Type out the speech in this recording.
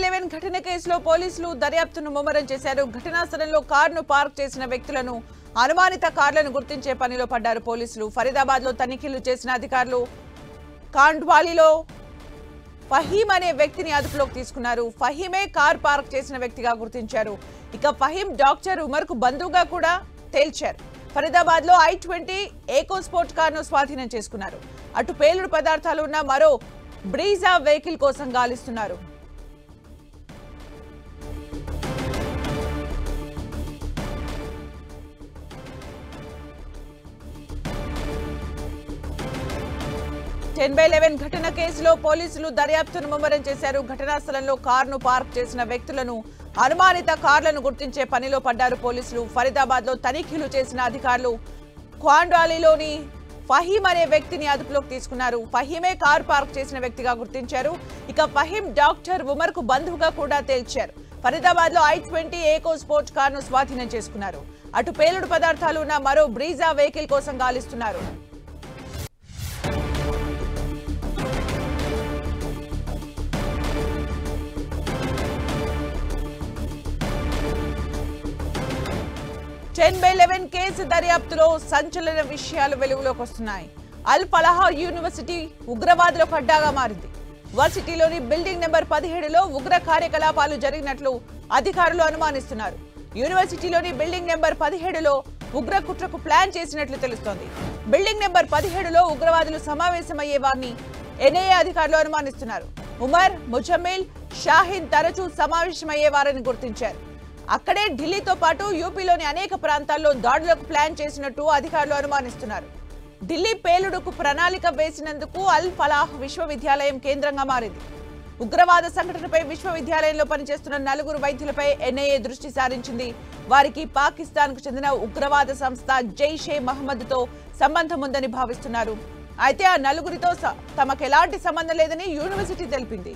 10/11 ఘటన కేసులో పోలీసులు దర్యాప్తును ముమ్మరం చేశారు. ఘటనా స్థలంలో కారును పార్క్ చేసిన వ్యక్తులను అనుమానిత కార్లను గుర్తించే పనిలో పడ్డారు పోలీసులు. ఫరీదాబాద్ లో తనిఖీలు చేసిన అధికారులు కాండ్వాలీలో ఫహీం అనే వ్యక్తిని అదుపులోకి తీసుకున్నారు. ఫహీమే కార్ పార్క్ చేసిన వ్యక్తిగా గుర్తించారు. ఇక ఫహీం డాక్టర్ ఉమర్ కు బంధువుగా కూడా తేల్చారు. ఫరీదాబాద్ లో i20 ఏకో స్పోర్ట్ కారును స్వాధీనం చేసుకున్నారు. అటు పేలుడు పదార్థాలు ఉన్న మరో బ్రీజా వెహికల్ కోసం గాలిస్తున్నారు. ఘటన కేసులో పోలీసులు దర్యాప్తును ముమ్మరం చేశారు. ఘటనా స్థలంలో కారును పార్క్ చేసిన వ్యక్తులను అనుమానిత కార్లను గుర్తించే పనిలో పడ్డారు పోలీసులు. ఫరీదాబాద్ లో తనిఖీలు చేసిన అధికారులు క్వాండాలీలోని ఫహీం అనే వ్యక్తిని అదుపులోకి తీసుకున్నారు. ఫహీమే కారు పార్క్ చేసిన వ్యక్తిగా గుర్తించారు. ఇక ఫహీం డాక్టర్ ఉమర్ కు బంధువుగా కూడా తేల్చారు. ఫరీదాబాద్ లో i20 ఏకో స్పోర్ట్స్ కారును స్వాధీనం చేసుకున్నారు. అటు పేలుడు పదార్థాలు ఉన్న మరో బ్రీజా వెహికల్ కోసం గాలిస్తున్నారు. కేసు దర్యాప్తులో సంచలన విషయాలు వెలుగులోకి వస్తున్నాయి. అల్ ఫలాహ్ యూనివర్సిటీ ఉగ్రవాదులకు అడ్డాగా మారింది. వర్సిటీలోని బిల్డింగ్ నెంబర్ 17లో ఉగ్ర కార్యకలాపాలు జరిగినట్లు అధికారులు అనుమానిస్తున్నారు. యూనివర్సిటీలోని బిల్డింగ్ నెంబర్ 17లో ఉగ్ర కుట్రకు ప్లాన్ చేసినట్లు తెలుస్తోంది. బిల్డింగ్ నెంబర్ 17లో ఉగ్రవాదులు సమావేశమయ్యే వారిని ఎన్ఐఏ అధికారులు అనుమానిస్తున్నారు. ఉమర్, ముజమ్మిల్, షాహీన్ తరచూ సమావేశమయ్యేవారని గుర్తించారు. అక్కడే ఢిల్లీతో పాటు యూపీలోని అనేక ప్రాంతాల్లో దాడులకు ప్లాన్ చేసినట్టు అధికారులు అనుమానిస్తున్నారు. ఢిల్లీ పేలుడుకు ప్రణాళిక వేసినందుకు అల్ ఫలాహ్ విశ్వవిద్యాలయం కేంద్రంగా మారింది. ఉగ్రవాద సంఘటనపై విశ్వవిద్యాలయంలో పనిచేస్తున్న 4 వైద్యులపై ఎన్ఐఏ దృష్టి సారించింది. వారికి పాకిస్తాన్ కు చెందిన ఉగ్రవాద సంస్థ జైషే మహమ్మద్తో సంబంధం ఉందని భావిస్తున్నారు. అయితే ఆ 4తో తమకు ఎలాంటి సంబంధం లేదని యూనివర్సిటీ తెలిపింది.